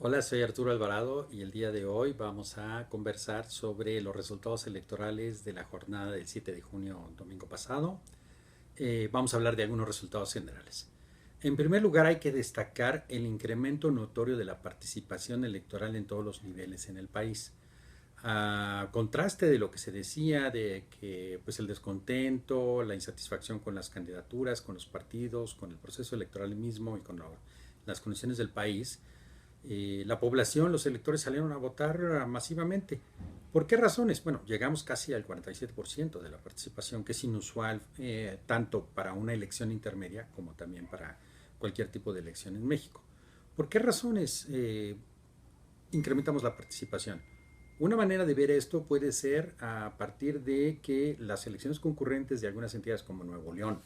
Hola, soy Arturo Alvarado y el día de hoy vamos a conversar sobre los resultados electorales de la jornada del 7 de junio, domingo pasado. Vamos a hablar de algunos resultados generales. En primer lugar, hay que destacar el incremento notorio de la participación electoral en todos los niveles en el país. A contraste de lo que se decía de que pues el descontento, la insatisfacción con las candidaturas, con los partidos, con el proceso electoral mismo y con las condiciones del país, la población, los electores salieron a votar masivamente. ¿Por qué razones? Bueno, llegamos casi al 47% de la participación, que es inusual tanto para una elección intermedia como también para cualquier tipo de elección en México. ¿Por qué razones incrementamos la participación? Una manera de ver esto puede ser a partir de que las elecciones concurrentes de algunas entidades como Nuevo León,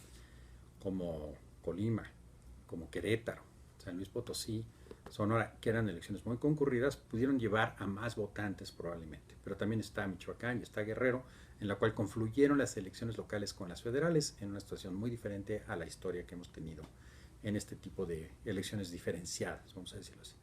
como Colima, como Querétaro, San Luis Potosí, Sonora, que eran elecciones muy concurridas, pudieron llevar a más votantes probablemente. Pero también está Michoacán y está Guerrero, en la cual confluyeron las elecciones locales con las federales en una situación muy diferente a la historia que hemos tenido en este tipo de elecciones diferenciadas, vamos a decirlo así.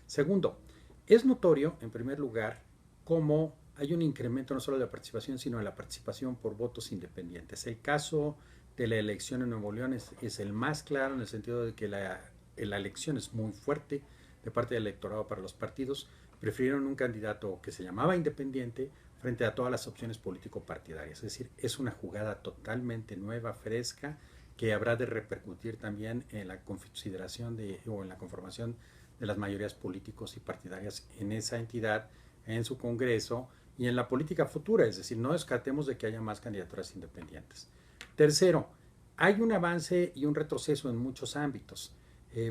Segundo, es notorio, en primer lugar, cómo hay un incremento no solo de la participación, sino de la participación por votos independientes. El caso de la elección en Nuevo León es el más claro en el sentido de que la elección es muy fuerte de parte del electorado para los partidos. Prefirieron un candidato que se llamaba independiente frente a todas las opciones político-partidarias. Es decir, es una jugada totalmente nueva, fresca, que habrá de repercutir también en la consideración o en la conformación de las mayorías políticos y partidarias en esa entidad, en su Congreso y en la política futura. Es decir, no descartemos de que haya más candidaturas independientes. Tercero, hay un avance y un retroceso en muchos ámbitos.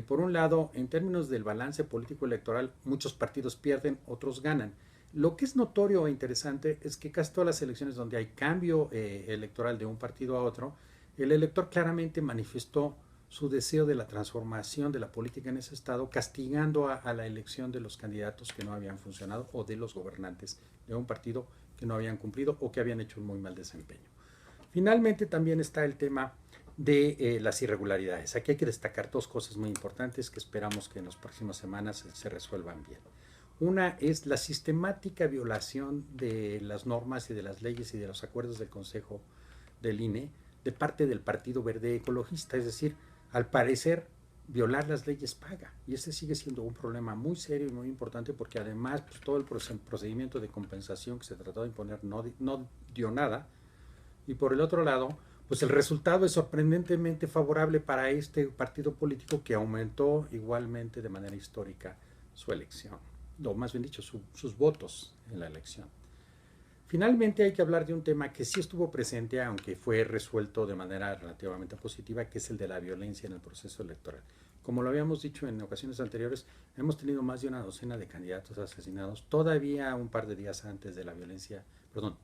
Por un lado, en términos del balance político electoral, muchos partidos pierden, otros ganan. Lo que es notorio e interesante es que casi todas las elecciones donde hay cambio electoral de un partido a otro, el elector claramente manifestó su deseo de la transformación de la política en ese estado, castigando a la elección de los candidatos que no habían funcionado o de los gobernantes de un partido que no habían cumplido o que habían hecho un muy mal desempeño. Finalmente también está el tema de las irregularidades. Aquí hay que destacar dos cosas muy importantes que esperamos que en las próximas semanas se resuelvan bien. Una es la sistemática violación de las normas y de las leyes y de los acuerdos del Consejo del INE de parte del Partido Verde Ecologista. Es decir, al parecer violar las leyes paga. Y ese sigue siendo un problema muy serio y muy importante porque además pues, todo el procedimiento de compensación que se trató de imponer no dio nada. Y por el otro lado, pues el resultado es sorprendentemente favorable para este partido político que aumentó igualmente de manera histórica su elección, o más bien dicho, sus votos en la elección. Finalmente hay que hablar de un tema que sí estuvo presente, aunque fue resuelto de manera relativamente positiva, que es el de la violencia en el proceso electoral. Como lo habíamos dicho en ocasiones anteriores, hemos tenido más de una docena de candidatos asesinados. Todavía un par de días antes de la violencia, perdón,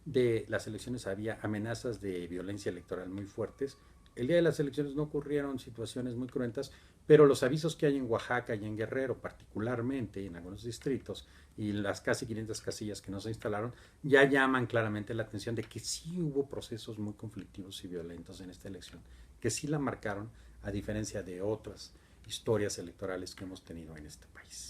de las elecciones había amenazas de violencia electoral muy fuertes. El día de las elecciones no ocurrieron situaciones muy cruentas, pero los avisos que hay en Oaxaca y en Guerrero, particularmente en algunos distritos, y las casi 500 casillas que no se instalaron, ya llaman claramente la atención de que sí hubo procesos muy conflictivos y violentos en esta elección, que sí la marcaron, a diferencia de otras historias electorales que hemos tenido en este